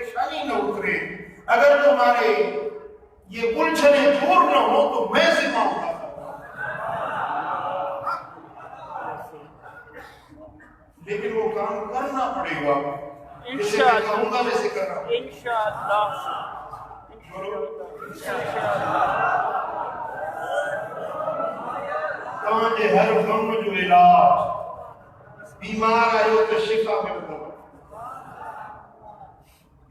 پریشانی نہ اترے، اگر تمہارے یہ الجھنیں دور نہ ہو تو میں ذمہ اٹھاتا ہوں، لیکن وہ کام کرنا پڑے گا جسے میں کہوں گا ویسے کرنا انشاءاللہ۔ تمہارے ہر غم جو علاج، بیمار آئے ہو تو شفا ملتا،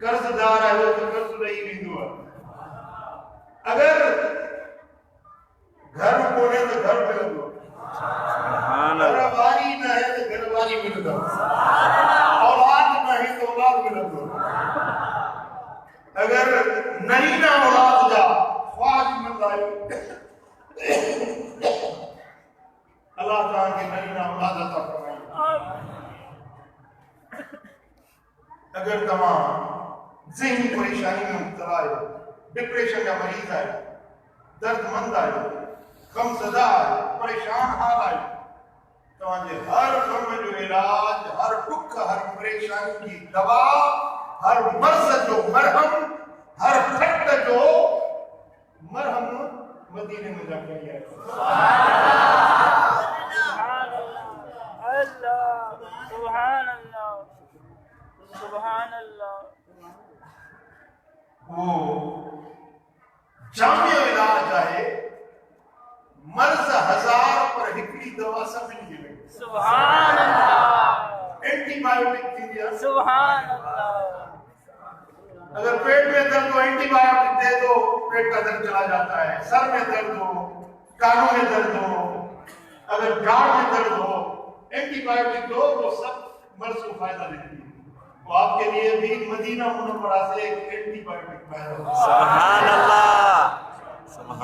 قرض دار آئے ہو تو قرض نہیں ویندو، اگر گھر کونے تو گھر ملتا، گھر باری نہ ہے تو گھر باری ملتا، اولاد نہ ہے تو اولاد ملتا، اگر نہیں نہ اولاد جا خواہش مند آئے اللہ تعالیٰ کی نہیں نہ اولاد عطا فرمائے۔ اگر تمام ذہنی پریشانی میں مبتلا ہے، ڈپریشن کا مریض ہے، درد مند ہے، غم زدہ ہے، پریشان حال ہے، تمہارے ہر غم جو علاج، ہر دکھ، ہر پریشانی کی دوا، ہر مرض جو مرہم، ہر پھٹ جو مرہم مدینے میں جا کے لیا ہے۔ سبحان اللہ، سبحان اللہ۔ وہ جامع علاج ہے، مرض ہزار پر ہکڑی دوا سمجھ گئے، سبحان اللہ، اینٹی بایوٹک تھی دیا، سبحان اللہ۔ اگر پیٹ میں درد ہو اینٹی بایوٹک دے دو پیٹ کا درد چلا جاتا ہے، سر میں درد ہو، کانوں میں درد ہو، اگر گاڑ میں درد ہو، اینٹی بایوٹک دو، وہ سب مرض کو فائدہ دیتی ہے۔ وہ آپ کے لیے بھی مدینہ منورہ سے ایک اینٹی بایوٹک پیدا ہو۔ سبحان اللہ،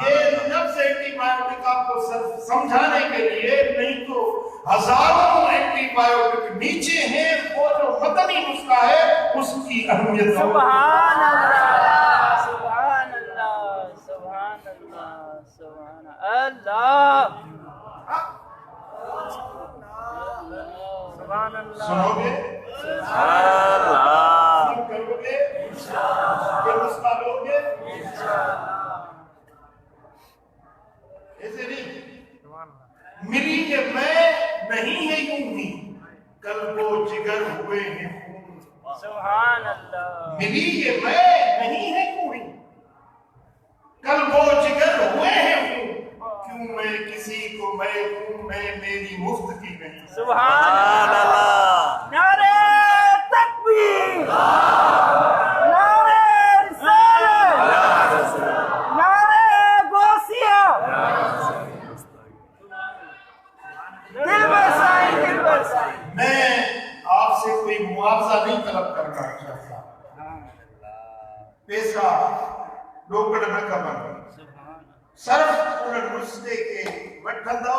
یہ نفس اینٹی بایوٹک آپ کو سمجھانے کے لیے، نہیں تو ہزاروں اینٹی بایوٹک نیچے ہیں، وہ جو مدنی نسخہ ہے اس کی اہمیت ہو۔ سبحان اللہ، سبحان اللہ، سبحان اللہ، سبحان اللہ، سبحان اللہ۔ سنو گے؟ سبحان اللہ، سن کرو گے؟ یہ نسخہ لو گے؟ ایسے نہیں ملی کہ میں نہیں ہے یوں ہی، قلب و جگر ہوئے ہیں خون، سبحان اللہ، ملی کہ میں نہیں ہے یوں ہی، قلب و جگر ہوئے ہیں خون، کیوں میں کسی کو میں ہوں، میں میری مفت کی نہیں۔ سبحان اللہ، نعرہ تکبیر، نعرہ رسالت، نعرہ غوثیہ، دل برسائی، دل برسائی۔ میں آپ سے کوئی معاوضہ نہیں طلب کرنا چاہتا، پیسہ ڈوکڑ نہ کمن، صرف ان نسخے کے وٹھندو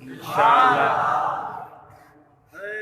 انشاءاللہ،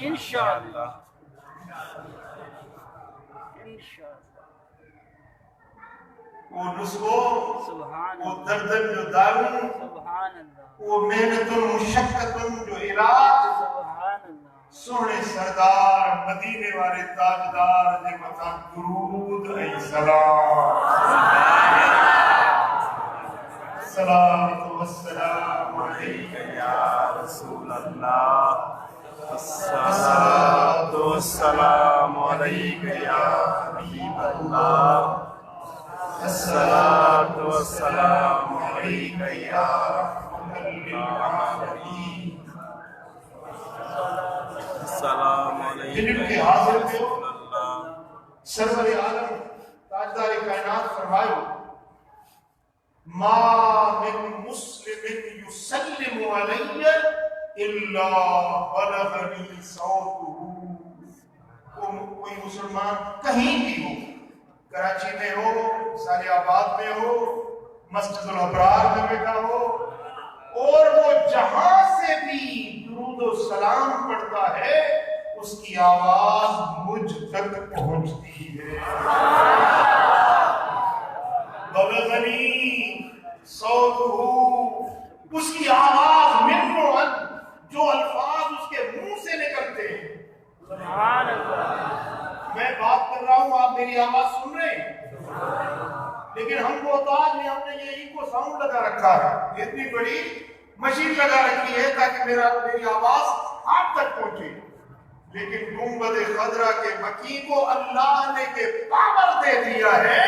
انشاءاللہ، انشاءاللہ، وہ نسخو، سبحان وہ اللہ، دردن جو دارو، سبحان اللہ، وہ محنت مشقت جو علاج، سبحان اللہ۔ سونے سردار مدینے والے تاجدار دے مقام درود اے سلام، صلاۃ و السلام علیک یا رسول اللہ، الصلاۃ والسلام علیک یا حبیب اللہ، الصلاۃ والسلام علیک یا رحمت للعالمین، السلام علیکم جنہوں کے حاضر میں ہو، اللہ، سرور عالم تاجدار کائنات فرمائے ما من مسلم يسلم علی الا بلغنی صوته، کوئی مسلمان کہیں بھی ہو، کراچی میں ہو، سارے آباد میں ہو، مسجد الابرار میں بیٹھا ہو، اور وہ جہاں سے بھی درود و سلام پڑھتا ہے اس کی آواز مجھ تک پہنچتی ہے۔ بلغنی صوتہ، اس کی آواز جو الفاظ اس کے منہ سے نکلتے ہیں، سبحان اللہ، کر رہا ہوں، آپ میری آواز سن رہے ہیں؟ لیکن ہم محتاج ہیں، ہم نے یہ ایکو ساؤنڈ لگا رکھا ہے، اتنی بڑی مشین لگا رکھی ہے تاکہ میری آواز آپ تک پہنچے. لیکن گنبد خضرا کے مکی کو اللہ نے یہ پاور دے دیا ہے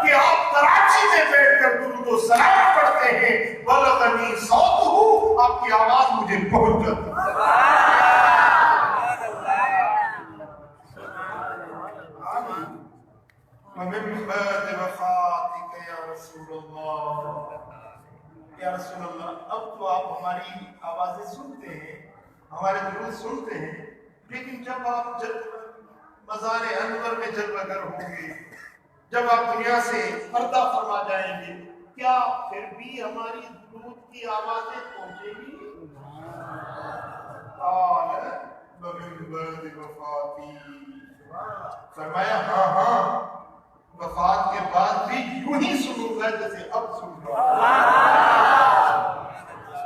کہ آپ کراچی میں بیٹھ کر درود و سلام پڑھتے ہیں، بلغنی صوتہ، آپ کی آواز مجھے پہنچ جاتی ہے. ومن بعد وفاتك یا رسول اللہ، یا رسول اللہ. اب تو آپ ہماری آوازیں سنتے ہیں، ہمارے درود سنتے ہیں، لیکن جب آپ مزار انور میں جلوہ گر ہوں گے، جب آپ دنیا سے پردہ فرما جائیں گے، کیا پھر بھی ہماری درود کی آوازیں پہنچیں گی؟ قال ومن بعد وفاتی، فرمایا ہاں وفات کے بعد بھی یوں ہی سنوں گا جیسے اب سن رہا ہوں.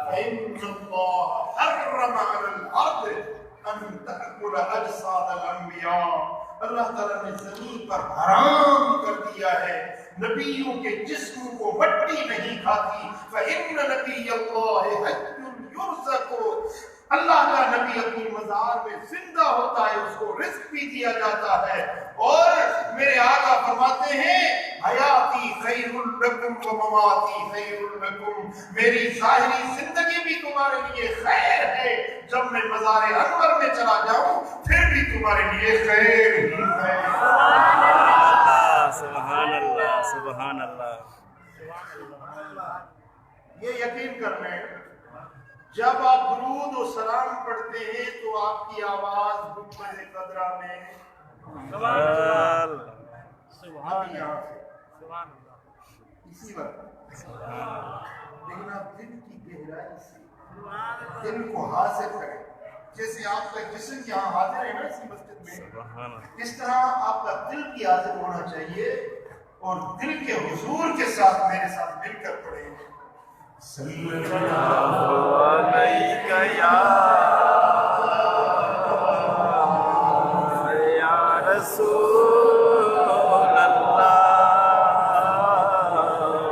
فإن اللہ حرم علی الارض ان تأکل اجساد الانبیاء، اللہ تعالیٰ نے زمین پر حرام کر دیا ہے نبیوں کے جسموں کو مٹی نہیں کھاتی. فإن نبی اللہ حی یرزق، اللہ کا نبی اپنی مزار میں زندہ ہوتا ہے، اس کو رزق بھی دیا جاتا ہے. اور میرے آقا فرماتے ہیں حیاتی خیر لکم و مماتی خیر لکم، میری ظاہری زندگی بھی تمہارے لیے خیر ہے، جب میں مزار انور میں چلا جاؤں پھر بھی تمہارے لیے خیر ہی ہے. سبحان اللہ سبحان اللہ. یہ یقین کر لیں جب آپ درود و سلام پڑھتے ہیں تو آپ کی آواز گنبد خضرا میں ابھی یہاں سے اسی وقت، لیکن آپ دل کی گہرائی سے دل کو حاضر کریں. جیسے آپ کا جسم یہاں حاضر ہے نا اسی مسجد میں، اس طرح آپ کا دل بھی حاضر ہونا چاہیے اور دل کے حضور کے ساتھ میرے ساتھ مل کر پڑھیں. صلی اللہ علیکہ یا رسول اللہ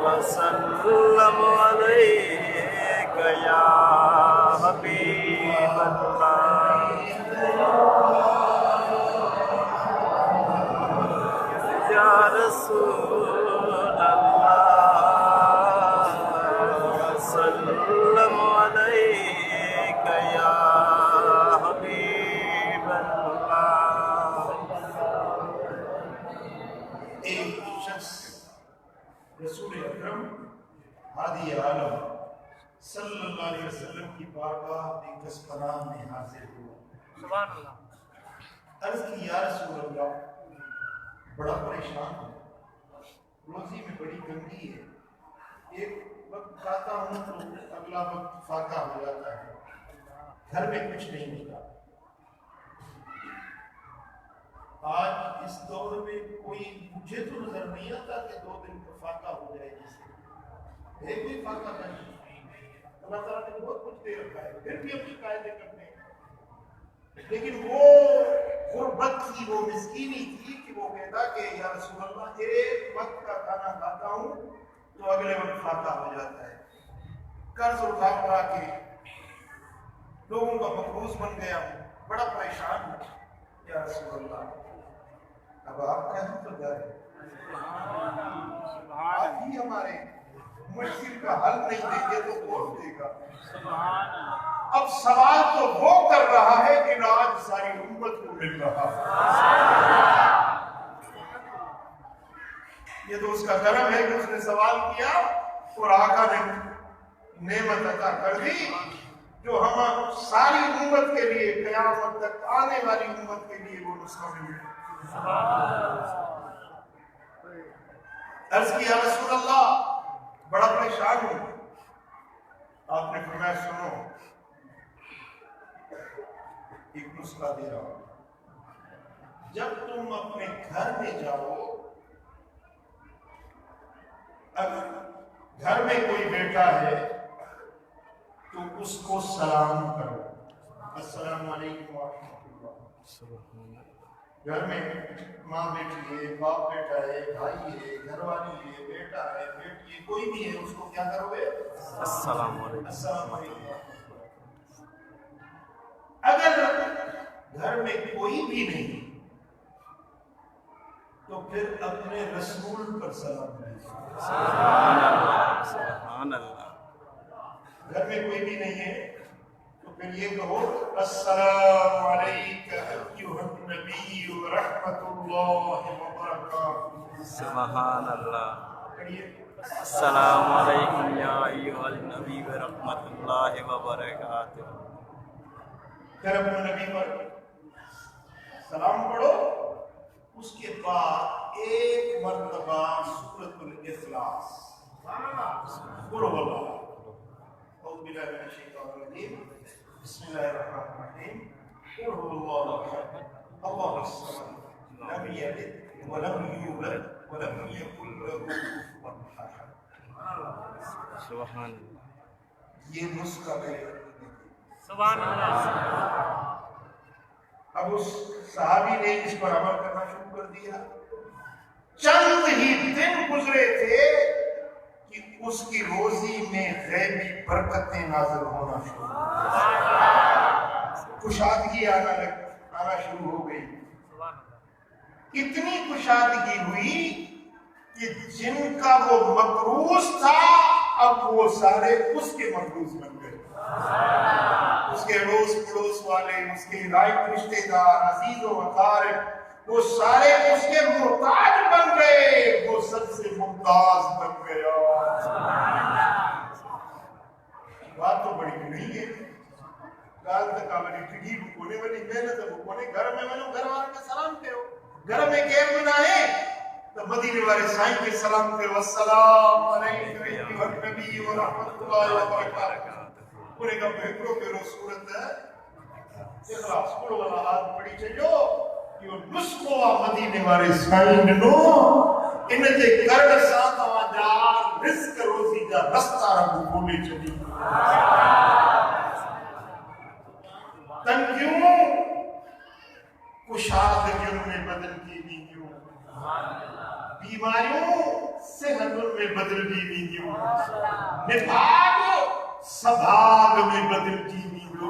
وسلم علیکہ یا حبیب اللہ یا رسول اللہ وسلم علیکہ یا حبیب اللہ. ایک شخص رسول اکرم ہادی عالم صلی اللہ علیہ وسلم کی بارگاہ دیکھس پناہ میں حاضر ہوا. سبحان اللہ. عرض کی یا رسول اللہ، بڑا پریشان ہوں، روزی میں بڑی تنگی ہے، ایک وقت کھاتا ہوں تو اگلا وقت فاقہ ہو جاتا ہے، گھر میں کچھ نہیں ملتا. آج اس دور میں کوئی مجھے تو نظر نہیں آتا کہ 2 دن کا فاقہ ہو جائے، جسے ہے کوئی فاقہ نہیں. اللہ تعالیٰ نے بہت کچھ دے رکھا ہے، پھر بھی اپنے قاعدے کرتے ہیں. لیکن وہ غربت کی وہ مسکینی تھی کہ وہ کہتا کہ یا رسول اللہ ایک وقت کا کھانا کھاتا ہوں تو اگلے وقت فاقہ ہو جاتا ہے، قرض اٹھا اٹھا کے لوگوں کا مقروض بن گیا ہوں، بڑا پریشان ہوں. یا رسول اللہ اب آپ کا ہی تو گھر ہے، آپ ہی ہمارے مشکل کا حل نہیں دیں گے تو کون دے گا؟ اب سوال تو وہ کر رہا ہے کہ آج ساری امت کو مل رہا ہے. یہ تو اس کا کرم ہے کہ اس نے سوال کیا اور آقا نے نعمت عطا کر دی جو ہم ساری امت کے لیے قیامت تک آنے والی امت کے لیے وہ نسخہ مل گیا. عرض کیا رسول اللہ بڑا پریشان ہوں. آپ نے فرمایا سنو ایک نسخہ دے رہا ہوں، جب تم اپنے گھر میں جاؤ، اگر گھر میں کوئی بیٹا ہے تو اس کو سلام کرو، السلام علیکم ورحمۃ اللہ. گھر میں ماں بیٹی ہے، باپ بیٹا ہے، بھائی ہے، گھر والی ہے، بیٹا ہے، بیٹی ہے، کوئی بھی ہے، اس کو کیا کرو گے؟ السلام علیکم. السلام علیکم. اگر گھر میں کوئی بھی نہیں تو پھر اپنے رسول پر سلام بھیجو. سبحان اللہ. گھر میں کوئی بھی نہیں ہے تو پھر یہ کہو السلام علیک ایھا النبی ورحمۃ اللہ وبرکاتہ. سبحان اللہ. کہیے السلام علیکم یا ایھا النبی ورحمۃ اللہ وبرکاتہ. پھر اپنے نبی پر سلام پڑھو. اس کے بعد ایک مرتبہ سورۃ الاخلاص قل هو اللہ اعوذ باللہ من الشیطان الرجیم بسم اللہ الرحمن الرحیم قل هو اللہ احد اللہ الصمد لم یلد ولم یولد ولم یکن له کفوا احد. سبحان اللہ. یہ نسخہ ہے. سبحان اللہ. اب اس صحابی نے اس پر عمل کرنا شروع کر دیا. چند ہی دن گزرے تھے کہ اس کی روزی میں غیبی برکتیں نازل ہونا شروع ہوئی. کشادگی آنا شروع ہو گئی. اتنی کشادگی ہوئی کہ جن کا وہ مقروض تھا اب وہ سارے اس کے مقروض بن گئے. اس کے اڑوس پڑوس والے، اس کے لائق رشتے دار، عزیز و اقارب، وہ سارے اس کے محتاج بن گئے. وہ سب سے ممتاز بن گیا. بات تو بڑی نہیں ہے. گال تک والی ٹھگی بکونے والی محنت بکونے گھر میں گھر والے کے سلام کرو. گھر میں کیر بنا ہے تو مدینے والے سائیں کے سلام کرو. السلام علیکم ایھا النبی ورحمۃ اللہ وبرکاتہ. پورے کا بہتروں پہ سورت اخلاص پڑھو والا ہاتھ پڑھی چاہیو کہ نسخو مدینے والے سائیں نو ان دے کرن سان تواں رزق روزی دا رستہ رب کھولے چلی. تن کیوں کشادگیوں میں بدل کی ویڈیو، بیماریوں صحتوں میں بدل کی ویڈیو، نفاق سبھاگ میں بدل کی ویڈیو،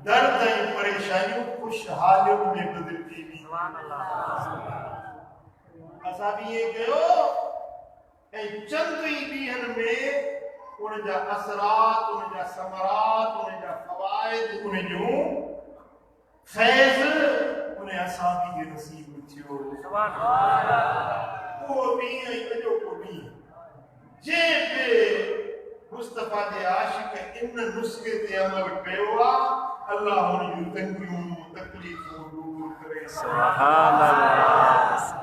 درد پریشانیوں خوشحالیوں میں بدل کی ویڈیو. اصحابی یہ کہو اے چند ہی دیہن میں ان جا اثرات، ان جا ثمرات، ان جا فوائد، ان جو فیض انہیں اصحابی کے نصیب میں تھیو. وہ بھی ہیں جو کو بھی جے پہ مصطفیٰ دے عاشق ان نسخے تے عمل پیوا اللہ انہیں تنگیوں تکلیفوں دور کرے. سبحان اللہ.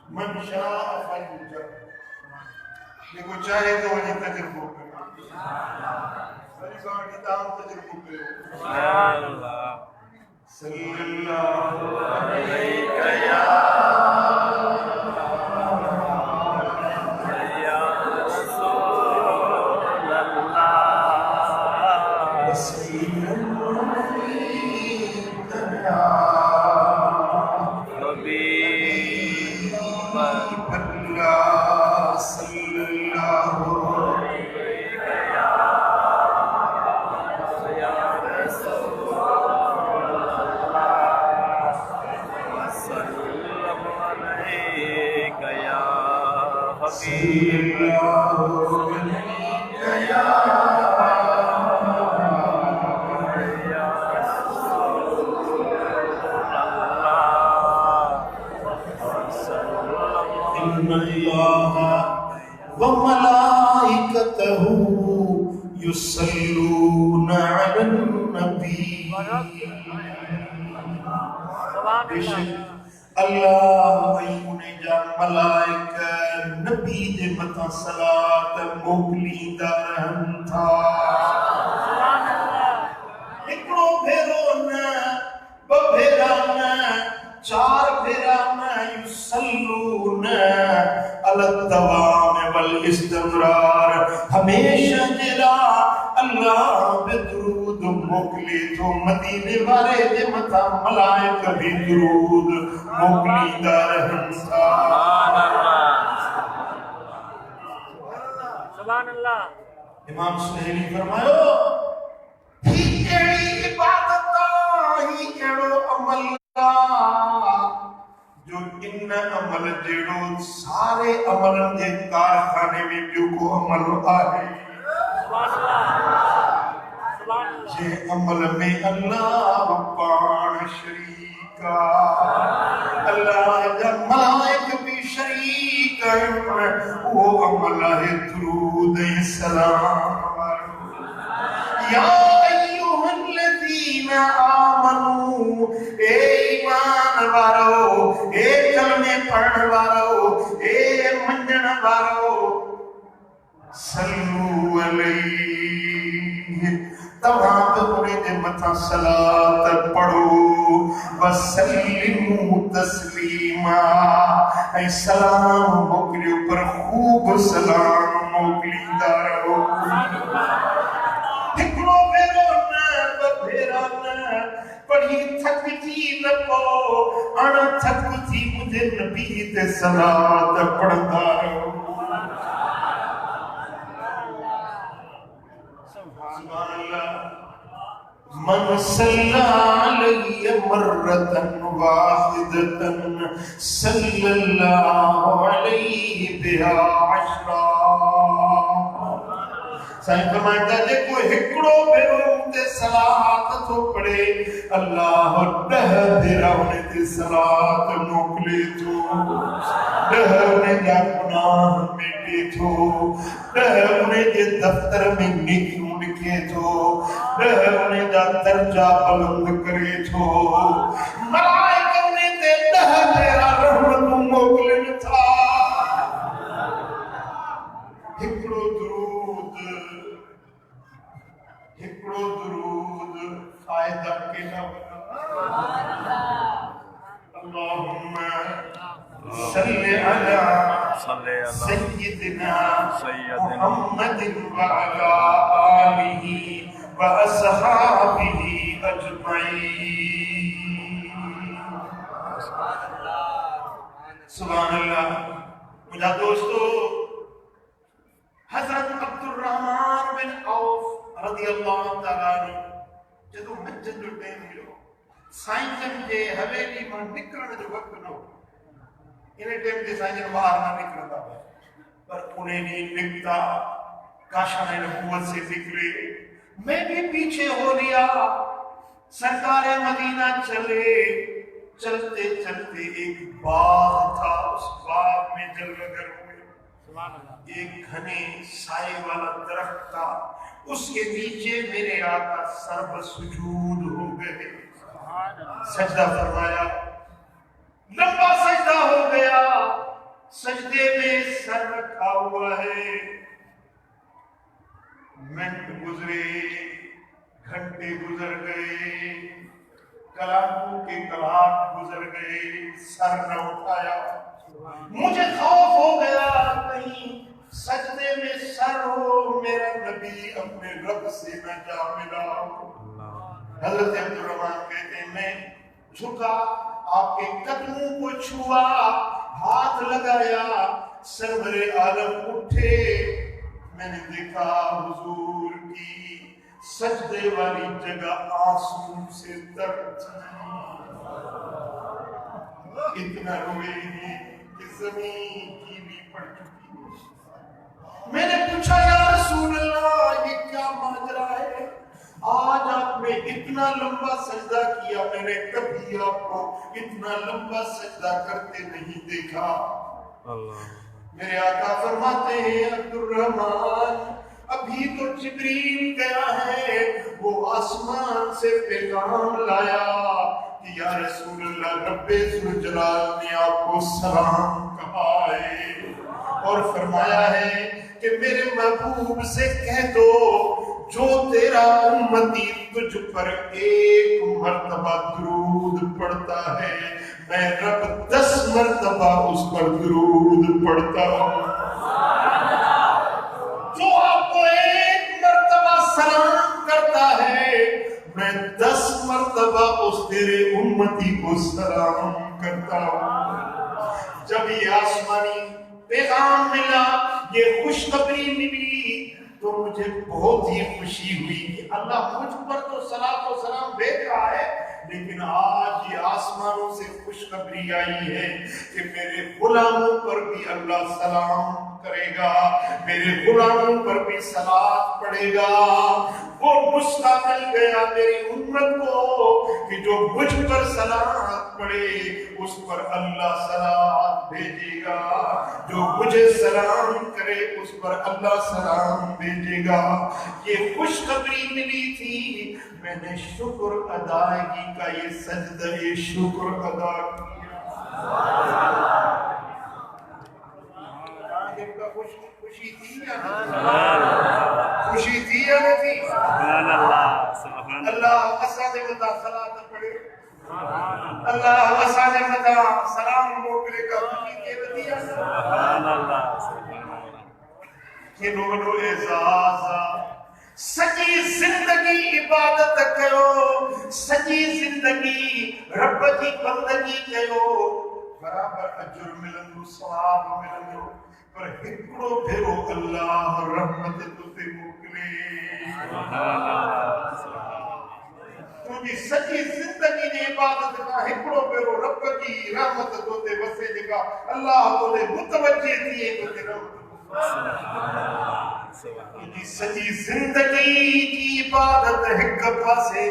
من شاء فلیجب. دیکھو چاہے تو وہی تجربہ کرے. ساری ساری تام تجربہ کرے. سبحان اللہ. صلی اللہ علیہ یا يصلون على النبي. اللہ انہیں جا ملائکہ نبی دے متا صلاة موکلی دا رہن تھا. اکڑو پھیرو نا ببھیرا نا چار پھیرا نا یصلون علی الدوام والاستمرار ہمیشہ جڑا اللہ بے درود موکلی تو مدینے والے دے متا ملائک بھی درود موکلی دا رہن تھا سبحان اللہ امام سہیلی فرمایا ہی ایڑی عبادت ہی ایڑو عمل جو ان عمل جڑو سارے عمل دے کارخانے میں جو کو عمل آئے سبحان اللہ سبحان اللہ جے عمل میں اللہ پان شریکا اللہ جا ملائک بھی شریک وہ عمل ہے درود سلام یا ایوہ الذین آمنوا اے ایمان وارو اے کلمے پڑھن وارو اے منجن وارو صلو علیہ تمام پورے دے متھا صلاۃ پڑھو وسلموا تسلیما اے سلام موکلیو پر خوب سلام موکلیدا رہو ہکڑو بھیرو نہ بھیرا نہ پڑھی تھک جی نہ پو اڑ تھک جی مجھے نبی تے صلاۃ پڑھدا رہو سبحان اللہ من صلی علی مرۃ واحدۃ صلی اللہ علیہ بہا عشرا سائیں فرمائتا جے کوئی ہکڑو بھیرو تے صلاۃ تو پڑھے اللہ ڈہ بھیرا انہیں تے صلاۃ موکلے تو ڈہ انہیں جا گناہ مٹے تو ڈہ انہیں جے دفتر میں نیکیوں لکھے تو ڈہ انہیں جا درجہ بلند کرے تو ملائک انہیں تے ڈہ بھیرا رحمت موکلے تھا ہکڑو درود فائدہ کے نہ اللہم صلی علی سیدنا محمد وعلا آلہ واصحابہ اجمعین سبحان اللہ مجھا دوستو حضرت عبد الرحمن بن عوف رضی اللہ تعالیٰ عنہ جدو منجن جو ٹیم ملو سائنسن جے حویلی من نکلن جو وقت نو انہیں ٹیم جے سائنسن باہر نہ نکلتا پر انہیں نہیں نکتا کاشان نبوت سے نکلے میں بھی پیچھے ہو لیا سرکار مدینہ چلے چلتے چلتے ایک باغ تھا اس باغ میں جلوگر ہوئے ایک گھنے سائے والا درخت تھا اس کے نیچے میرے آقا سرب سجود ہو گئے سجدہ فرمایا لمبا سجدہ ہو گیا سجدے میں سر رکھا ہوا ہے منٹ گزرے گھنٹے گزر گئے کلاکوں کے کلاک گزر گئے سر نہ اٹھایا مجھے خوف ہو گیا کہیں سجدے میں سر ہو میرا نبی اپنے رب سے نہ جا ملا حضرت عبد الرحمن کہتے ہیں میں جھکا آپ کے قدموں کو چھوا ہاتھ لگایا سرور عالم اٹھے میں نے دیکھا حضور کی سجدے والی جگہ آنسو سے تر اتنا روئے ہیں کہ زمین گیلی پڑ چکی ہے میں نے پوچھا یا رسول اللہ یہ کیا ماجرا ہے آج آپ نے اتنا لمبا سجدہ کیا میں نے کبھی آپ کو اتنا لمبا سجدہ کرتے نہیں دیکھا میرے آقا فرماتے ہیں عبد الرحمن ابھی تو جبریل گیا ہے وہ آسمان سے پیغام لایا کہ یا رسول اللہ رب ذوالجلال نے آپ کو سلام کہا ہے اور فرمایا ہے کہ میرے محبوب سے کہہ دو جو تیرا امتی تجھ پر ایک مرتبہ درود پڑھتا ہے میں رب 10 مرتبہ اس پر درود پڑھتا ہوں جو آپ کو ایک مرتبہ سلام کرتا ہے میں 10 مرتبہ اس تیرے امتی کو سلام کرتا ہوں۔ جب یہ آسمانی پیغام ملا، یہ خوشخبری ملی تو مجھے بہت ہی خوشی ہوئی کہ اللہ مجھ پر تو صلاۃ و سلام بھیج رہا ہے، لیکن آج یہ آسمانوں سے خوشخبری آئی ہے کہ میرے غلاموں پر بھی اللہ سلام کرے گا، میرے غلاموں پر بھی صلاۃ پڑھے گا۔ وہ نسخہ مل گیا میری امت کو کہ جو مجھ پر صلاۃ پڑھے اس پر اللہ صلاۃ بھیجے گا، جو مجھے سلام کرے اس پر اللہ سلام بھیجے گا۔ یہ خوشخبری ملی تھی، میں نے شکر ادائیگی کا یہ سجدہ شکر ادا کیا۔ خوشی تھی یا نہیں؟ خوشی تھی یا نہیں تھی؟ سبحان اللہ، سبحان اللہ اسانے مدہ صلاة پڑھے، اللہ اسانے مدہ سلام موکلے کا خوشی کے بدیا۔ سبحان اللہ، سبحان اللہ۔ یہ نورو اعزازہ سجی زندگی عبادت کرو، سجی زندگی رب کی بندگی کرو، برابر اجر ملندو ثواب ملندو، پر ہکڑو بھیرو اللہ رحمت تو تے موکلے۔ تجھی سجی زندگی دی عبادت کا ہکڑو بھیرو رب کی رحمت تو تے وسے جگہ اللہ تو نے متوجہ دیئے تو تے رحمت۔ تجھی سجی زندگی کی عبادت ہک پاسے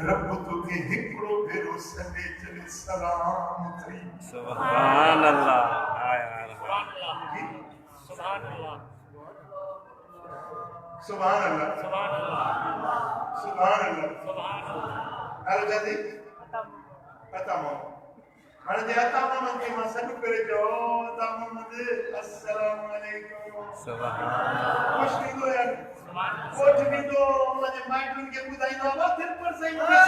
رب تو کے ہکڑو بھیرو سبے چلے سلام تھی۔ سبحان اللہ، سبحان اللہ، سبحان اللہ، سبحان اللہ، سبحان اللہ، سبحان اللہ۔ ہر جاتی عطا محمد ہر جاتی عطا محمد کی مسئلہ کرے جو عطا محمد السلام علیکم۔ سبحان اللہ، خوش نہیں دو یار، کچھ بھی دو مجھے مائٹرین کے بدائی دو اللہ پھر پر صحیح مجھے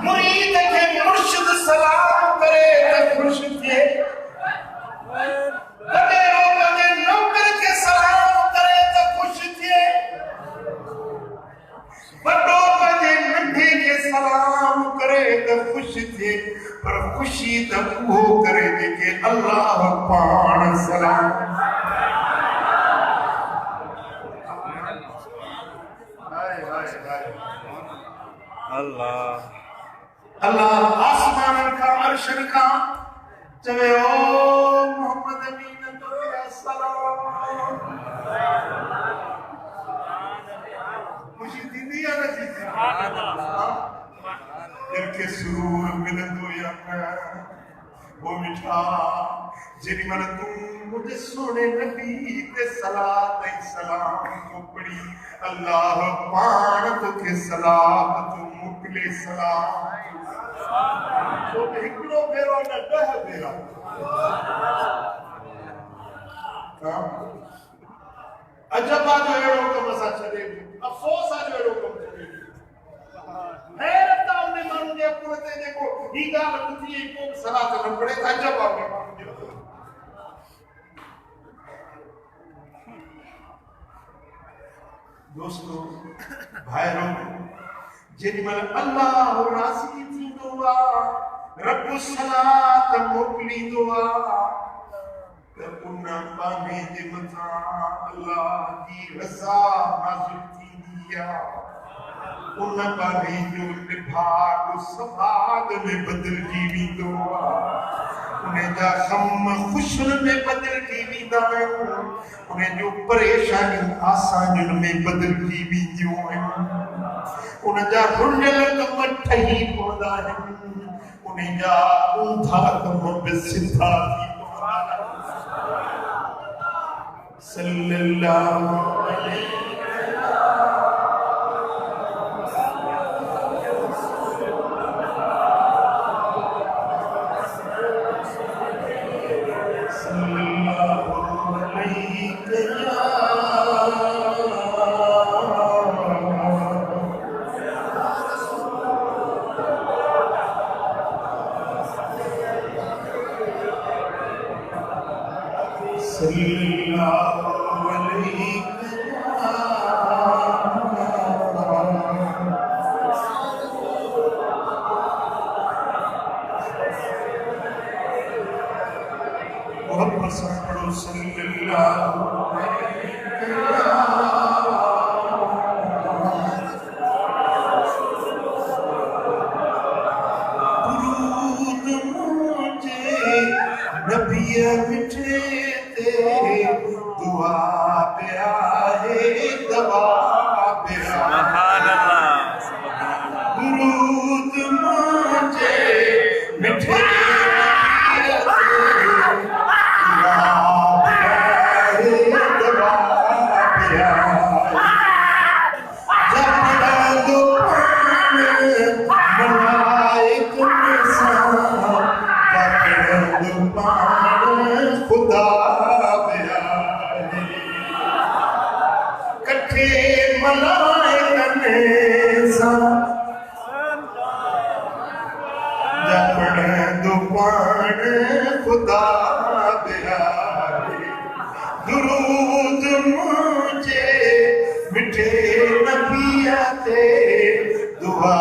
مرید کے مرشد سلام کرے تو خوش تھے، بغیروں بغیر نوکر کے سلام کرے تو خوش تھے، بڑوں بغیر ننھے کے سلام کرے تو خوش تھے، پر خوشی تب وہ کرے دے کہ اللہ پان سلام۔ اللہ اللہ آسمان کا عرش کا چوے او محمد امین تو یا سلام۔ خوشی دی دیا نا جی دل کے سرور ملندو یا میں وہ مٹھا جنی من تم مجھے سونے نبی تے صلاۃ سلام کو پڑھی، اللہ پان تو کے سلام تو مکلے سلام تو ہکڑو بھیرو نہ ڈہ بھیرا۔ عجب آجو ایڑو کم اسا چلے گی، افسوس آجو ایڑو کم چلے گی، حیرت آؤں نے مانو دے اپنے دیکھو ہی گا لگتی ہے کو صلاۃ نہ پڑے، عجب آؤں نے مانو دے۔ دوستو بھائیروں جن من اللہ راضی تھی دعا رب الصلاۃ موکلی دعا تکنا پانے دے متا اللہ کی رضا نازل تھی دیا، ان پانے جو نبھاگ سبھاگ میں بدل جیوی دعا، انہیں جا غم خوشن میں بدل جیوی دعا، انہیں جو پریشانی آسان میں بدل جیوی دعا، انہیں جا رنجل کم ٹھہی پودا ہے، انہیں جا اندھا کم بسدھا تھی پودا ہے۔ صلی اللہ علیہ صلی اللہ علیہ ثواب سبحان اللہ سبحان اللہ درود مجھے مٹھے خدا کٹھے ملائکن جپڑ دوپان خدا درود مجھے مٹھے نبیاتے دعا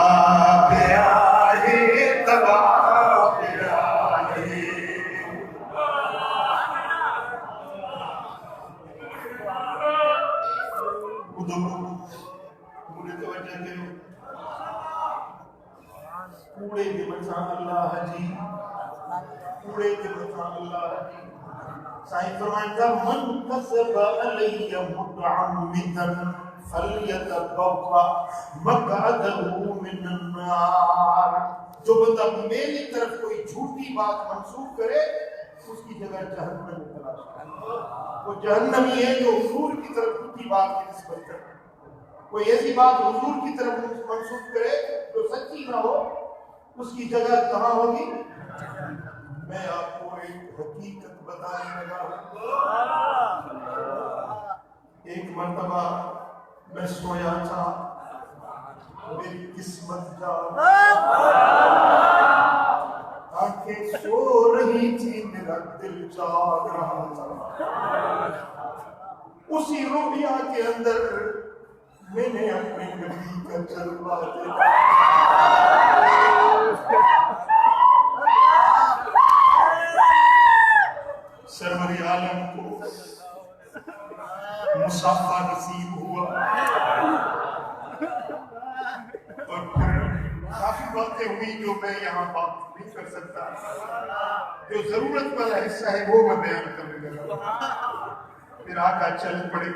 پیارے تبا کوڑے کے بچان اللہ جی کوڑے کے بچان اللہ جی سائیں فرمائیں گا من کسب علی متعمدا فلیتبوا مقعدہ من النار جو بندہ میری طرف کوئی جھوٹی بات منسوخ کرے اس کی جگہ جہنم میں تلاش کرے وہ جہنمی ہے جو حضور کی طرف جھوٹی بات کی نسبت کرے کوئی ایسی بات حضور کی طرف منسوخ کرے جو سچی نہ ہو اس کی جگہ کہاں ہوگی میں آپ کو ایک حقیقت بتانے لگا ایک مرتبہ میں سویا تھا میری قسمت جا آنکھیں سو رہی تھی میرا دل جاگ رہا تھا اسی رویا کے اندر میں نے اپنے نبی کا جلوہ دیکھا سرور عالم کو مصافحہ نصیب ہوا اور پھر کافی باتیں ہوئی جو میں یہاں بات نہیں کر سکتا جو ضرورت والا حصہ ہے وہ میں بیان کرنے لگا پھر آقا چل پڑے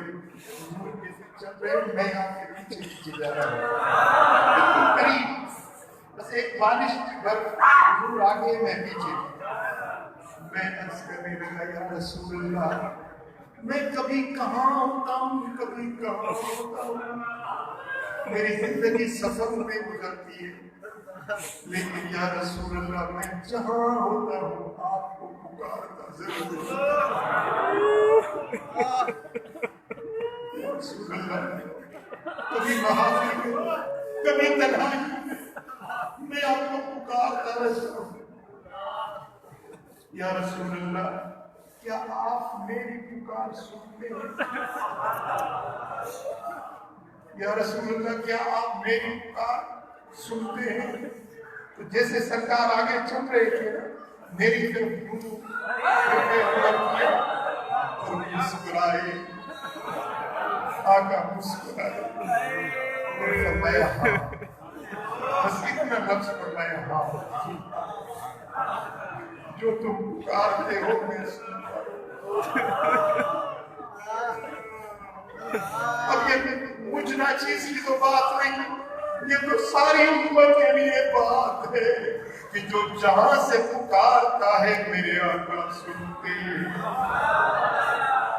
چل رہے میں آپ کے پیچھے پیچھے جا رہا ہوں قریب بس ایک بالش گھر حضور آگے میں پیچھے میں عرض کرنے لگا یا رسول اللہ میں کبھی کہاں ہوتا ہوں کبھی کہاں ہوتا ہوں میری زندگی سفر میں گزرتی ہے لیکن یا رسول اللہ میں جہاں ہوتا ہوں آپ کو پکارتا ضرور یا رسول اللہ کبھی محافل میں کبھی تنہائی میں آپ کو پکارتا رہتا ہوں یا رسول اللہ کیا آپ میری پکار سنتے ہیں یا رسول اللہ کیا آپ میری پکار سنتے ہیں تو جیسے سرکار آگے چل رہے تھے میری طرف اور مسکرائے آقا مسکرائے اور فرمایا ہاں بس اتنا لفظ فرمایا ہاں جو تم پکارتے ہو میں سنتا ہوں اب یہ مجھ ناچیز کی تو بات نہیں یہ تو ساری امت کے لیے بات ہے کہ جو جہاں سے پکارتا ہے میرے آقا سنتے ہیں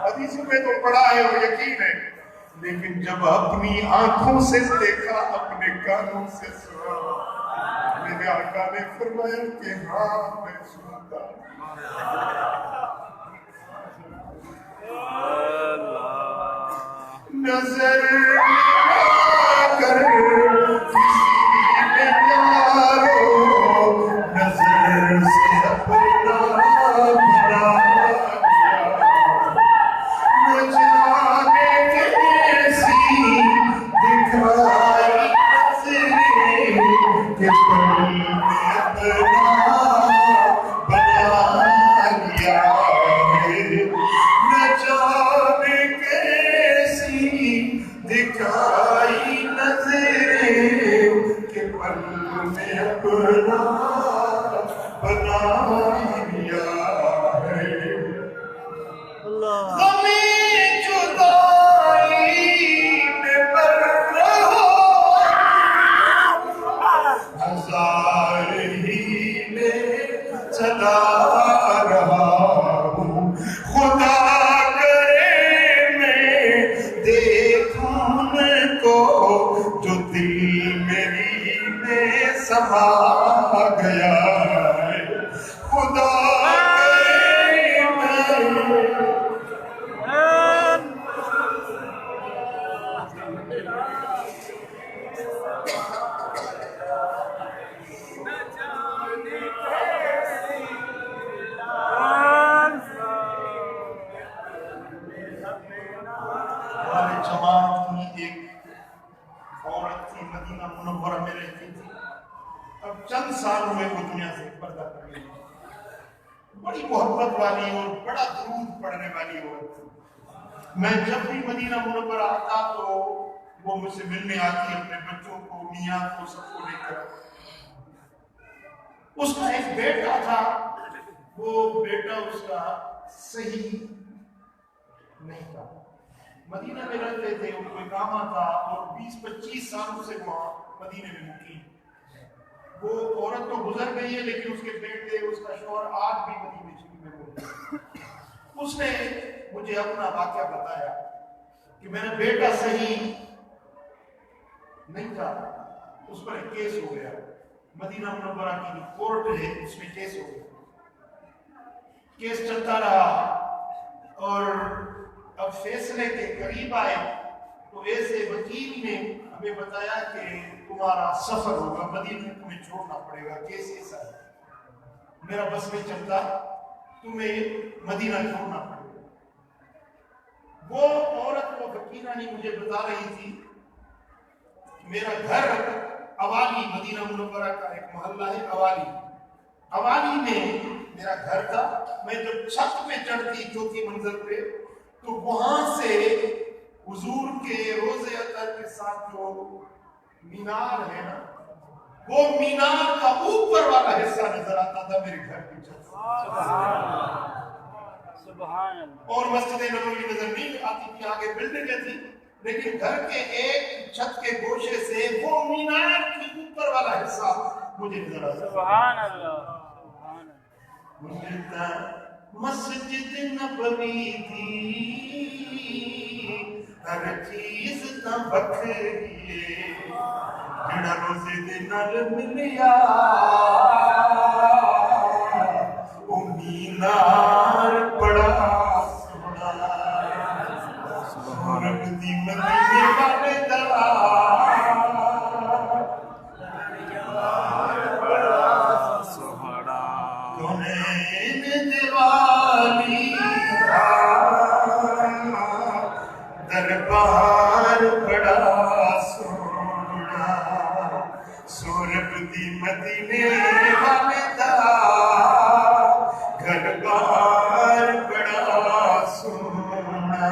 حدیث میں تو پڑھا ہے وہ یقین ہے لیکن جب اپنی آنکھوں سے دیکھا اپنے کانوں سے سنا میرے آقا نے فرمایا کہ ہاں میں سنتا نظر کر کسی نے یارو نظر سے اپنا بنا دیا نہ جانے کیسی دکھائی نظریں کہ تم نے اپنا بنا لیا نہ جانے دکھائی نظریں کہ پل میں اپنا بنا لیا ہے غم جدائی سما گیا ہے خدا ہمارے جماعت کی ایک عورت تھی، مدینہ منورہ میں رہتی تھی، اب چند سال ہوئے وہ دنیا سے پردہ کر گئی۔ بڑی محبت والی اور بڑا درود پڑھنے والی عورت تھی۔ میں جب بھی مدینہ منورہ آتا تو وہ مجھ سے ملنے آتی، اپنے بچوں کو، میاں کو، سب کو لے کر۔ اس کا ایک بیٹا تھا، وہ بیٹا اس کا صحیح نہیں تھا۔ مدینہ میں رہتے تھے، ان کو اقامہ تھا اور 20-25 سالوں سے وہاں مدینے میں مقیم۔ وہ عورت تو گزر گئی ہے لیکن اس کے بیٹے، اس کا شوہر آج بھی مدینے شریف میں موجود۔ اس نے مجھے اپنا واقعہ بتایا کہ میرا بیٹا صحیح نہیں تھا، اس پر ایک کیس ہو گیا، مدینہ منورہ کی کورٹ ہے، اس میں کیس ہو گیا، کیس چلتا رہا اور اب فیصلے کے قریب آئے تو ایسے وکیل نے ہمیں بتایا کہ تمہارا سفر ہوگا، مدینہ تمہیں چھوڑنا پڑے گا، کیس ایسا ہے، میرا بس میں چلتا، تمہیں مدینہ چھوڑنا پڑے گا۔ وہ عورت، وہ وکیلہ نے مجھے بتا رہی تھی، میرا گھر اوالی، مدینہ منورہ کا ایک محلہ ہے اوالی، اوالی میں میرا گھر تھا۔ میں جب چھت پہ چڑھتی چوتھی منزل پہ تو وہاں سے حضور کے روضے اطہر کے ساتھ جو مینار ہے نا، وہ مینار کا اوپر والا حصہ نظر آتا تھا میرے گھر کی چھت سے، اور مسجد نبوی نظر نہیں آتی تھی، آگے بلڈنگیں تھی، لیکن گھر کے ایک چھت کے گوشے سے وہ مینار کے اوپر والا حصہ مجھے نظر آتا۔ سبحان اللہ، مسجد نبوی تھی ہر چیز نہ بکھری، جڑا روزے دے نال ملیا او مینار بڑا سونا، سورب دی مدینے والے دا دربار بڑا سونا، سورب دی مدینے والے دا گھر بار بڑا سونا۔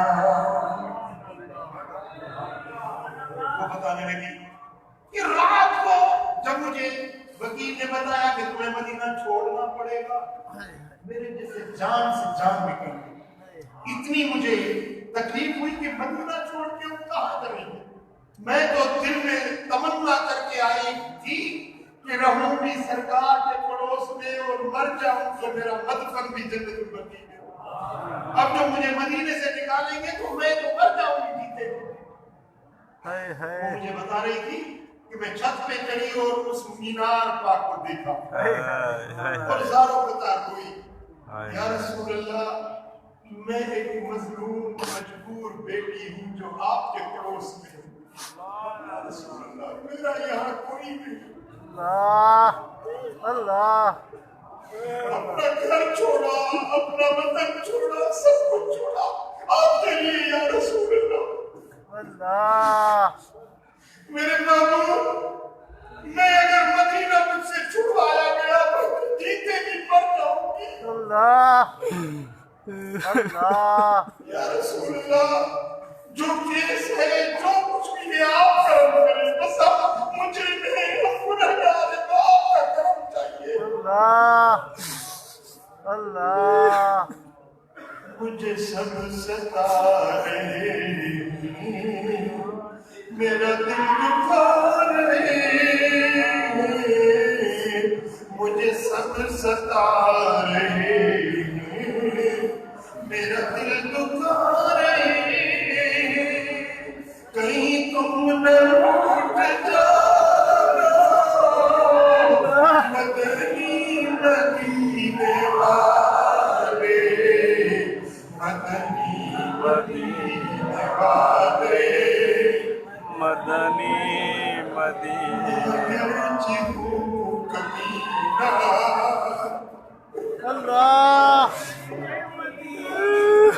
وہ بتانے لگی کہ رات کو جب مجھے وکیل نے بتایا کہ تمہیں مدینہ چھوڑنا پڑے گا، میرے جیسے جان سے جان نکل گئی، اتنی مجھے تکلیف ہوئی کہ مدینہ چھوڑ کے ہم کہاں کریں گے۔ میں تو دل میں تمنا کر کے آئی تھی کہ رہوں بھی سرکار کے پڑوس میں اور مر جاؤں تو میرا مدفن بھی جنت البقیع میں ہو۔ اب جو مجھے مدینے سے نکالیں گے تو میں تو مر جاؤں گی جیتے ہوئے۔ وہ مجھے بتا رہی تھی کہ میں چھت پہ چڑھی اور اس مینار پاک کو دیکھا اور زاروں قطار ہوئی، یا رسول اللہ میں ایک مظلوم مجبور بیٹی ہوں جو آپ کے پڑوس میں ہوں، یا رسول اللہ میرا یہاں کوئی نہیں، اللہ اللہ، اپنا گھر چھوڑا، اپنا وطن چھوڑا، سب کچھ چھوڑا آپ کے لیے یا رسول اللہ۔ اللہ میرے محبوب، میں اگر مدینہ مجھ سے چھڑوایا گیا تو جیتے بھی مر جاؤں گی۔ اللہ اللہ، یا رسول اللہ جو کیس ہے، جو کچھ بھی ہے آپ کرم کریں، بس آپ مجھے نہیں، ہم گنہگار ہیں تو آپ کا کرم چاہیے۔ اللہ اللہ، مجھے سب ستا رہے میرا دل دکھا رہے، مجھے سب ستا رہے میرا دل دکھا رہے، کہیں تم نہ لوٹ جانا مدنی مدینے اگرچہ ہوں کمینہ اللہ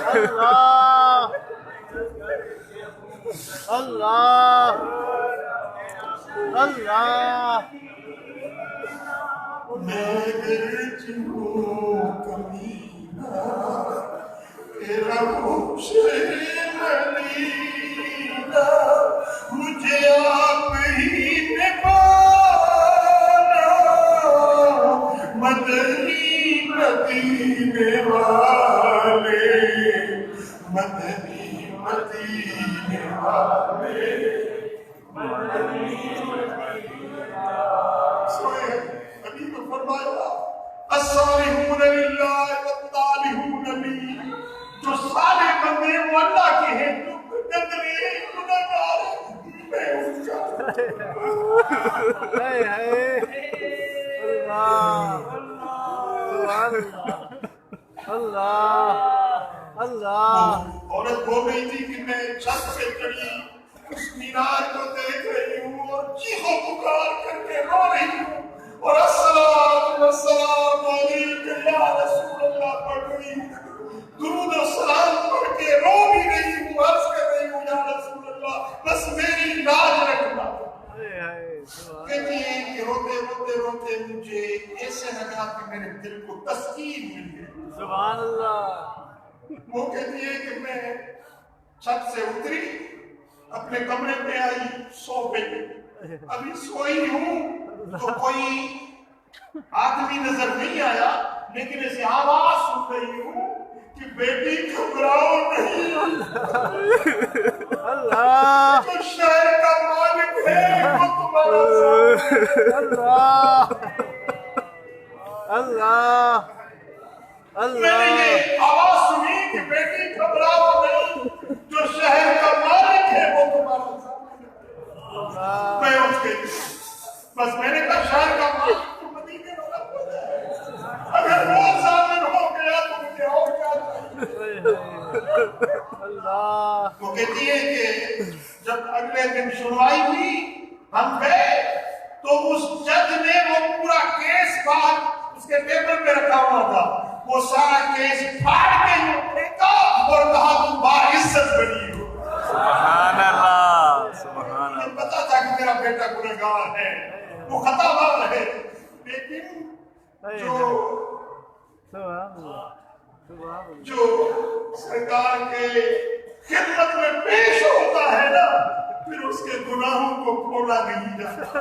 اللہ اللہ اللہ میں اگرچہ ہوں کمینہ تیرا خوبصورت مدینہ مجھے آپ ہی نے پانا مدنی مدینے والے مدنی مدینے والے سوئے نبی کو فرمایا الصالحون للہ والطالحون لی جو صالح بندے وہ اللہ کے ہیں جو گندے گناہگار میں ان کا ہے اللہ اللہ اللہ عورت بول رہی تھی کہ میں چھت سے چڑھی اس مینار کو دیکھ رہی ہوں اور چیخو پکار کر کے رو رہی ہوں اور السلام والسلام علیکم یا رسول اللہ پڑھ رہی ہوں درود و سلام پڑھ کے رو بھی رہی ہوں عرض کر رہی ہوں یا رسول اللہ بس میری لاج رکھنا کہتی ہے کہ روتے روتے روتے مجھے ایسے لگا کہ میرے دل کو تسکین مل گئی سبحان اللہ وہ کہتی ہے کہ میں چھت سے اتری اپنے کمرے پہ آئی سوفے پہ ابھی سوئی ہوں تو کوئی آدمی نظر نہیں آیا لیکن ایسی آواز سن رہی ہوں کہ بیٹی گھبراؤ نہیں اللہ جو شہر کا مالک ہے وہ تمہارا سامنے اللہ اللہ میں نے یہ آواز سنی کہ بیٹی گھبراؤ نہیں جو شہر کا مالک ہے وہ تمہارا سامنے میں اٹھ گئی بس میں نے کہا شہر کا مالک تو مدینے والا خود ہے اگر وہ ظالم ہو گیا تو مجھے اور کیا چاہیے اللہ وہ کہتی ہے کہ جب اگلے دن سنوائی ہوئی ہم گئے تو اس جج نے وہ پورا کیس باہر اس کے ٹیبل پہ رکھا ہوا تھا وہ سارا کیس پھاڑ کے یوں پھینکا اور کہا تم باعزت بنی ہو سبحان اللہ سبحان مجھے اللہ پتا تھا کہ میرا بیٹا گنہگار ہے وہ خطا وار ہے لیکن جو سبحان اللہ سبحان اللہ جو سرکار کے خدمت میں پیش ہوتا ہے نا پھر اس کے گناہوں کو کھولا نہیں جاتا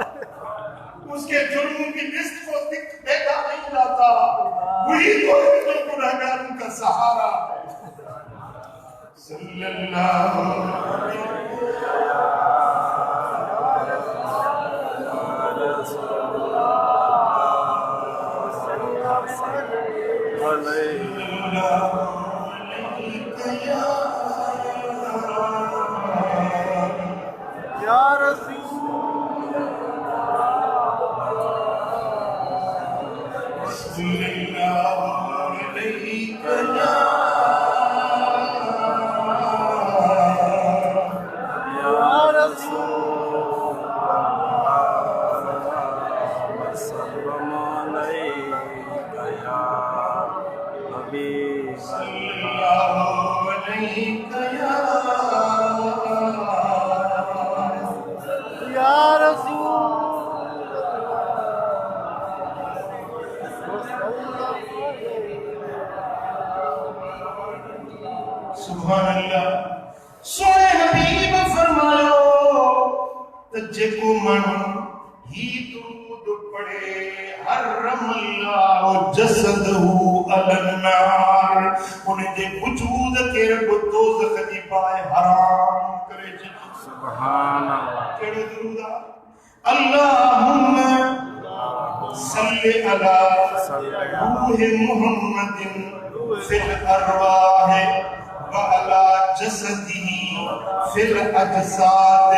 اس کے جرموں کی لسٹ کو دیکھا نہیں جاتا وہی تو ہے جو گنہگاروں کا سہارا ہے صلی اللہ یا رسول یا رسول وسلم علیک یا حبیب یا رسول سبحان اللہ سونے حبیب فرمایا تجھے کو من ہی درود پڑے حرم اللہ جسدہ علی النار انہیں دے وجود کے رب دوزخ دی پائے حرام کرے سبحان اللہ کیڑے درودہ اللہم صلی علی روح محمد فی الارواح وعلى جسده في الأجساد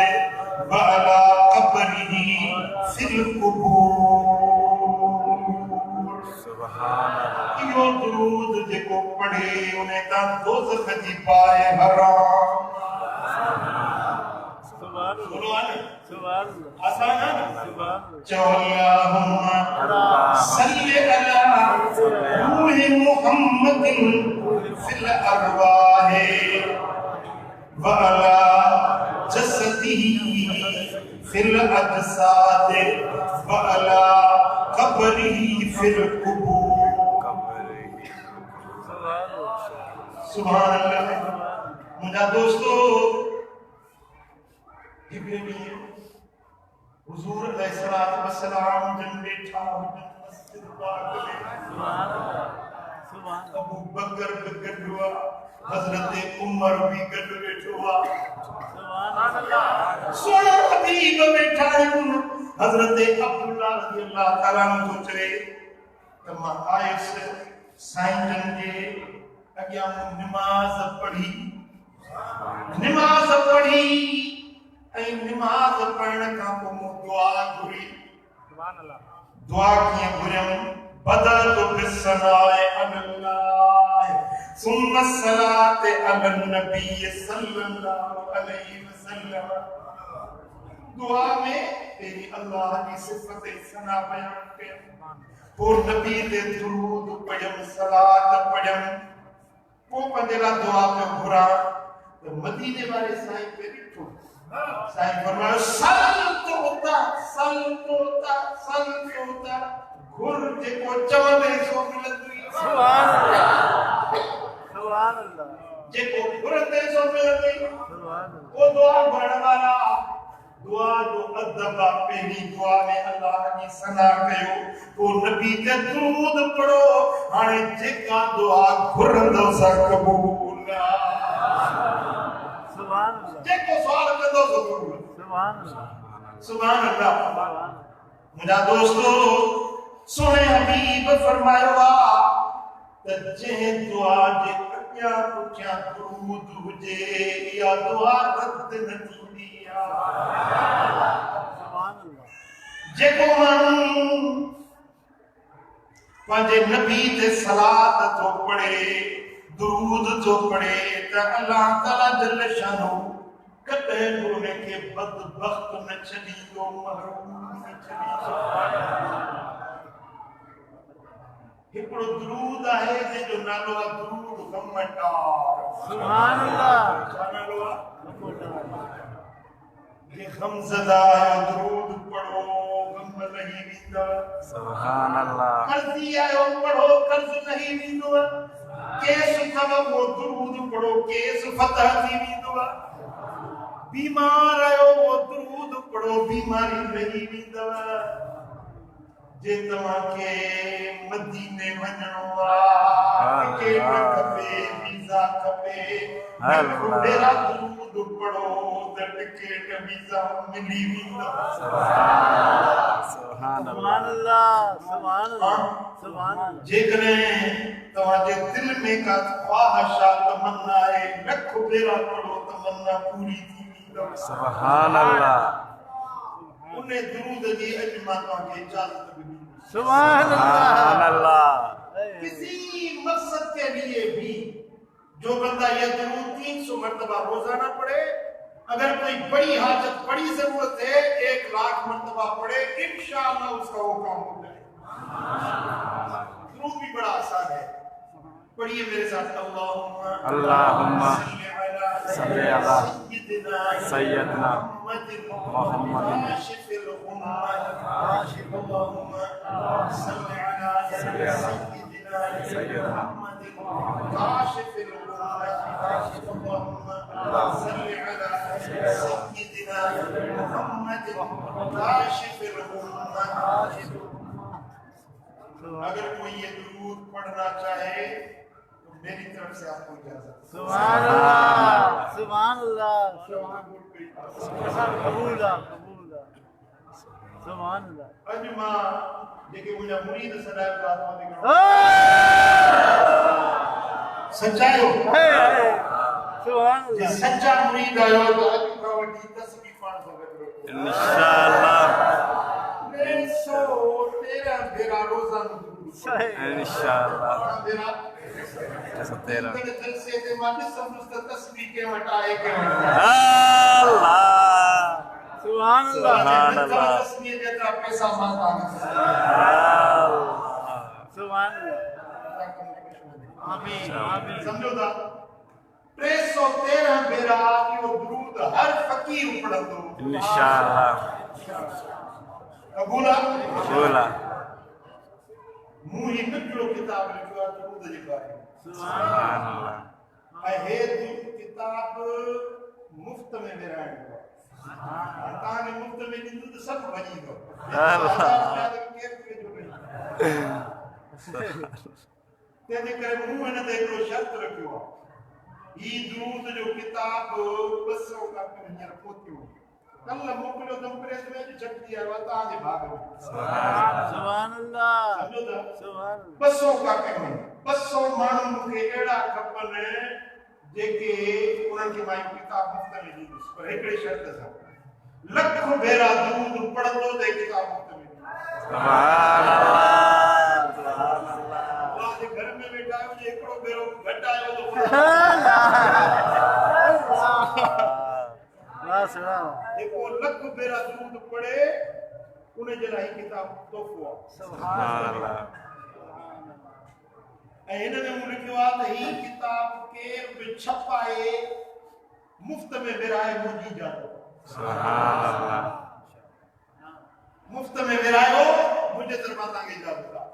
وعلى قبره في القبور سبحان اللہ یہ درود جکو پڑھے انہیں کا دوزخ دی پائے حرام بولو آنے سبحان اللہ آسان ہے نا سبحان اللہ اللہم صلی علی روح محمد فی الارواح وعلی جسدہ فی الاجساد وعلی قبرہ فی القبور سبحان اللہ مجھا دوستو جبریل حضور علیہ السلام جن بیٹھا جن مسجد پاک میں سبحان اللہ سبحان اللہ ابو بکر بھی گڈ ہوا حضرت عمر بھی گڈ بیٹھا ہوا سبحان اللہ سونا حبیب بیٹھا ہے حضرت عبداللہ رضی اللہ تعالیٰ عنہ سوچ رہے تمہاں آئس سائن جن کے اگیا نماز پڑھی نماز پڑھنے کا کو دعا گھری دعا کیا گھرم بدأت بالثناء علی اللہ ثم الصلاة علی النبی صلی اللہ علیہ وسلم دعا میں تیری اللہ کی صفت ثنا بیان کر اور نبی دے درود پڑھم صلاة پڑھم وہ پندرہ دعا پہ گھرا مدینے والے سائن پہ ڈٹھو سائن فرمایا سل توتا گھر جے کو چونے سو ملت ہوئی سبحان اللہ سبحان اللہ جے کو گھرتے سو ملت ہوئی سبحان اللہ وہ دعا بڑھن والا دعا جو ادبا پہلی دعا میں اللہ کی ثنا کیو تو نبی تے درود پڑھو ہانے جے کا دعا گھرندو سا قبول سبحان اللہ جے کو سوال کندو سو قبول سبحان اللہ سبحان اللہ مجھا دوستو سونے حبیب فرمائیوا تجھے دعا جے اکیا پچھا درود ہوجے یا دعا رد نتیدی سبحان اللہ جے کو من پانجے نبی تے صلاة تو پڑے درود تو پڑے تا اللہ تعالیٰ جل شانو کتے گرنے کے بدبخت نہ چلی دو محروم نہ چلی دو ہکڑو درود آئے جے جو نالو درود غمٹار سبحان اللہ نالو یہ غمزدہ درود پڑھو غم نہیں ویندہ سبحان اللہ قرضی آئے پڑھو قرض نہیں ویندہ کیس کھوا وہ درود پڑھو کیس فتح تھی ویندہ بیمار آئے وہ درود پڑھو بیماری نہیں ویندہ جے تمہاں کے مدینے مننوا ٹکٹ کھپے ویزا کھپے میرا درود پڑھو تے ٹکٹ ویزا ملی ویندو سبحان سبحان اللہ سبحان اللہ سبحان اللہ جیکنے تمہارے دل میں کا خواہشہ تمنا ہے لکھ میرا پڑھو تمنا پوری تھی ویندو سبحان اللہ انہیں درود جی اجماع کے اجازت بھی سبحان سبحان اللہ اللہ کسی مقصد کے لیے بھی جو بندہ یہ درود 300 مرتبہ روزانہ پڑھے اگر کوئی بڑی حاجت بڑی ضرورت ہے 1,00,000 مرتبہ پڑھے انشاءاللہ اس کا وہ کام ہو جائے درود بھی بڑا آسان ہے پڑھیے میرے ساتھ اللہم صلی علی سیدنا محمد کاشف الغمہ اللہم صلی علی سیدنا محمد کاشف الغمہ اللہم صلی علی سیدنا محمد کاشف الغمہ اگر کوئی یہ درود پڑھنا چاہے تو میری طرف سے آپ کو اجازت سبحان اللہ سبحان اللہ قبول سبحان اللہ اجمع دیکھیں مجھے مرید صدای بات ہونے کا سچائی ہو سبحان یہ اللہ سچا مرید آیا تو اجمع وٹی تصویر پان سکت رکھو انشاءاللہ 913 روزہ انشاءاللہ میرا ایسا تیرا دل سے دے ماں نصف تصویر کے ہٹائے کے اللہ سبحان اللہ سبحان اللہ تسمیہ جترا پیسہ مانگا سبحان اللہ آمین آمین سمجھو دا 313 بیرا یہ درود ہر فقیر پڑھندو انشاءاللہ قبولا بولا منہ ہی نکلو کتاب لکھو درود جی بارے سبحان اللہ ہے کتاب مفت میں میرا ہے تانے مفت میں نہیں تو سب بنی گو تینے کرے منہ نہ دیکھو شرط رکھو یہ درود جو کتاب بسوں کا کرنے رکھوتی ہو کل موکلو دم پریس میں جو چھک دیا وطا دے بھاگ سبحان اللہ سمجھو دا سبحان اللہ بسوں کا کرنے بسوں مانوں مکھے ایڑا کھپن جیکے انہاں کی مائی کتاب مفت میں دی اس پر ایکڑی شرط تھا لکھ بیرا درود پڑھ دو دے کتاب مفت میں دی سبحان اللہ اللہ دے گھر میں بیٹھا ہے جو ایکڑو بیرو گھٹا ہے تو پڑھ دیکھو لکھ بیرا درود پڑھے انہیں جلائی کتاب توفوا سبحان اللہ انہوں نے انہوں نے کہا کہ ہی کتاب کے چھپائے مفت میں برائے مجھے جاتا سبحان اللہ مفت میں برائے ہو مجھے دربات آگے جاتا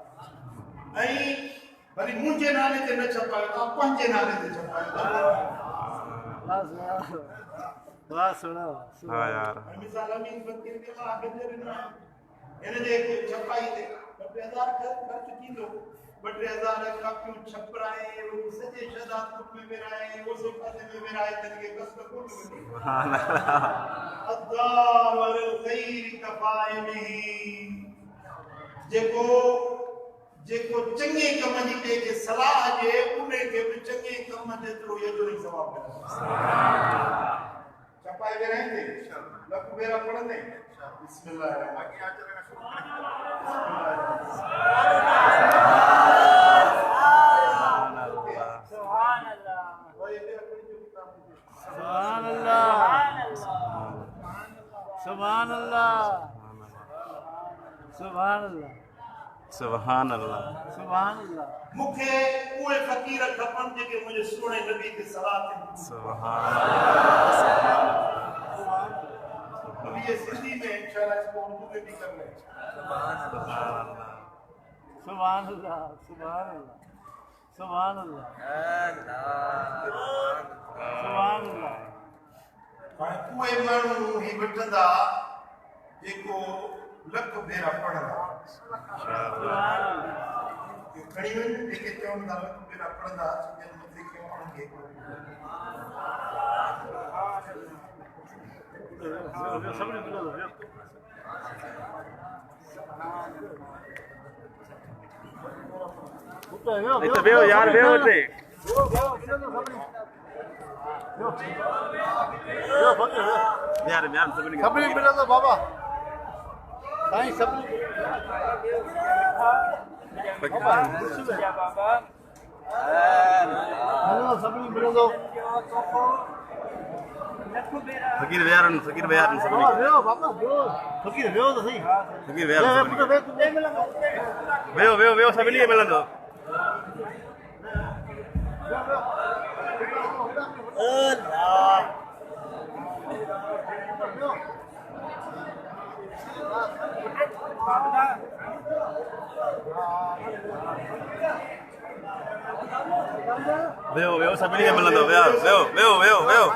بھلی مجھے نالے تے نہ چھپائے تو پنجے نالے تے چھپائے واہ سنا ہاں یار مثال امین فقیر کے ماں گجر نہ انہیں دیکھ چھپائی تے 90,000 خرچ کی لو 90,000 کاپیوں چھپ رہے وہ سجے شہدات کپ میں برائے وہ سفاتے میں برائے تن کے قصد کو سبحان اللہ الدار والخیر کفائنی جیکو چنگے کم جی کے صلاح جے انہیں کے بھی چنگے کم جے ترو یہ جو نہیں ثواب کرنا چھپائے بھی رہیں گے لکھ میرا پڑھن دیں بسم اللہ الرحمن سبحان اللہ سبحان اللہ سبحان اللہ سبحان اللہ سبحان اللہ مکھے اوے فقیر کھپن جے کہ مجھے سونے نبی کے صلاح تے سبحان اللہ ابھی یہ سندھی میں انشاءاللہ اس کو اردو میں بھی کر لیں سبحان اللہ سبحان اللہ سبحان اللہ سبحان اللہ سبحان اللہ اوے مانو ہی بٹھندا جیکو لکھ بیرا پڑھندا سبحان اللہ کھڑی ون جے کہ چون دا لکھ بیرا پڑھندا جن متے کیوں پڑھن کے سبنے ملو ایتھے بیو یار بیو تے یار بیان سبنی سبنے ملو تو بابا سائیں سبنے ہلو سبنے ملو تو فقیر بیارن سبنی بیو بابا بیو فقیر بیو تو صحیح فقیر بیارن سبنی بیو سبنی ملندو بیو سبنی کے ملندو بیو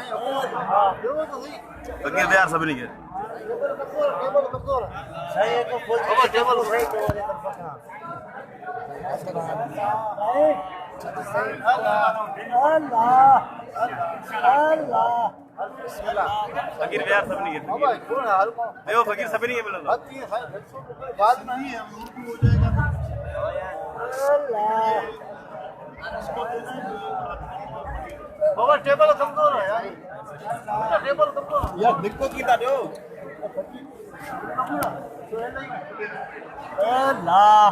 فقیر بیار سبنی کے فقیر بیار سبنی کے بیو فقیر سبنی کے ملندو بابا ٹیبل کمزور ہے یار ٹیبل کمزور ہے یار دقت کی دو اللہ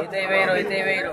Ite vero, ite vero.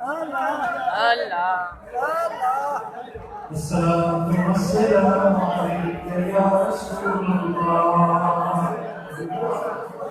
Allah. الصلاة والسلام عليك يا رسول الله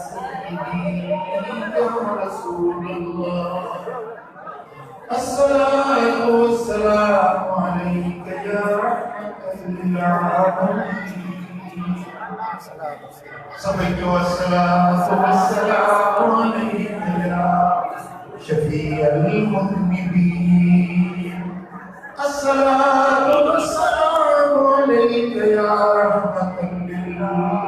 سيدي يا رسول الله الصلاة والسلام عليك يا رحمة للعالمين صليت والصلاة والسلام عليك يا شفيع المذنبين الصلاة والسلام عليك يا رحمة للعالمين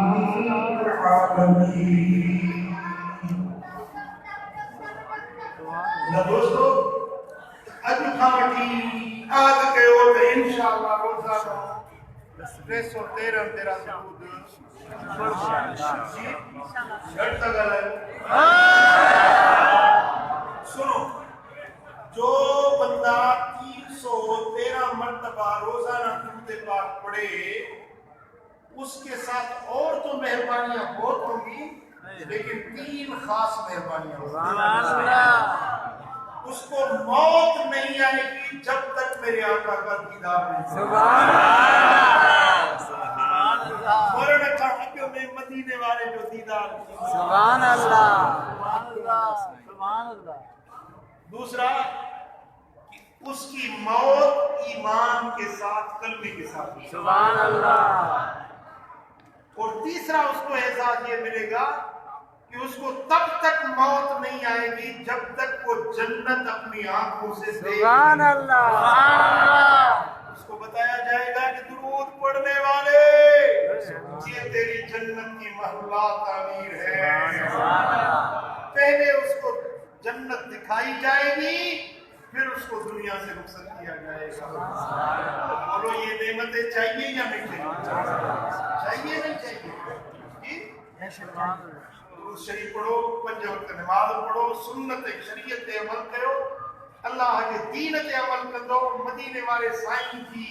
دوستو اج کھا وٹھی آج کیو تے انشاءاللہ روزہ نو 313 تیرا سعود شرط گل ہے سنو جو بندہ 313 مرتبہ روزانہ درود پاک پڑھے اس کے ساتھ اور تو مہربانیاں بہت ہوں گی لیکن 3 خاص مہربانیاں ہوں گی اس کو موت نہیں آئے گی جب تک میرے آقا کا دیدار نہیں Subhan مرنے چاہتوں میں مدینے والے جو دیدار Allah. دوسرا اس کی موت ایمان کے ساتھ کلمے کے ساتھ Subhan Allah. اور تیسرا اس کو احساس یہ ملے گا کہ اس کو تب تک موت نہیں آئے گی جب تک وہ جنت اپنی آنکھوں سے دیکھ Subhan Allah. اس کو بتایا جائے گا کہ درود پڑھنے والے یہ تیری جنت کی محلات تعمیر ہے پہلے اس کو جنت دکھائی جائے گی پھر اس کو دنیا سے رخصت کیا جائے گا بولو یہ نعمتیں چاہیے یا نہیں چاہیے چاہیے نہیں چاہیے درود شریف پڑھو 5 وقت نماز پڑھو سنت شریعت تے عمل کرو اللہ کے دین تے عمل کندو مدینے والے سائیں کی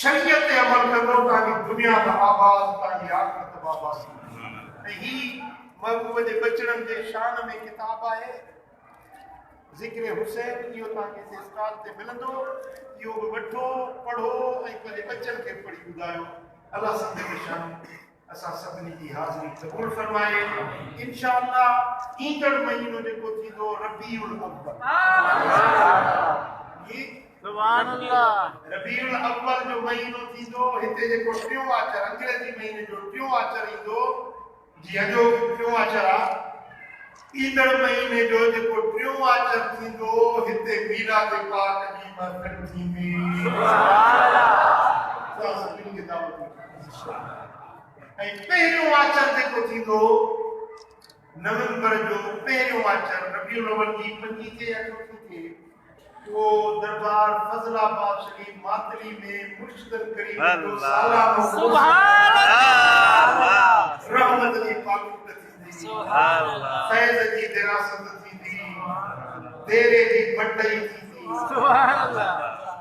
شریعت تے عمل کندو تاکہ دنیا دا آباد تاکہ آخرت آباد ہی محبوب دے بچڑن دے شان میں کتاب ہے ذکر حسین کیو تاکہ اس کال تے ملندو کیو وٹھو پڑھو اے پنجے بچن کے پڑھی ٻڌايو اللہ سب دے شان اسا سبنی کی حاضری قبول فرمائے انشاءاللہ اینڈ مہینو جکو تھی دو ربیع الاول Subhan Allah. ربیع الاول جو مہینو تھی دو ہتے جکو ٹیوں آچر انگریزی مہینے جو ٹیوں آچر ایندو جی جو ٹیوں آچر اینڈ مہینے جو جکو ٹیوں آچر تھی دو ہتے میلاد پاک جی محفل تھی میں Subhan Allah. سبنی کی دعوت پہلو آچر دیکھو تھی دو نومبر جو پہلو آچر ربیع الاول کی 25 یا 24 تھے وہ دربار فضل آباد شریف ماتلی میں مرشدن کریم جو سالانہ Subhan Allah. رحمت علی پاک تھی Subhan Allah. فیض جی دراست تھی دیرے جی بٹائی تھی Subhan Allah.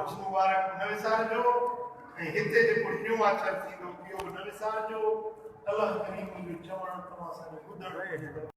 اس مبارک نوے سال جو ہتے جو پڑھیوں آچر تھی دو پیو نوے سال جو اللہ کریم جو چوڑا تمہا سارے بدر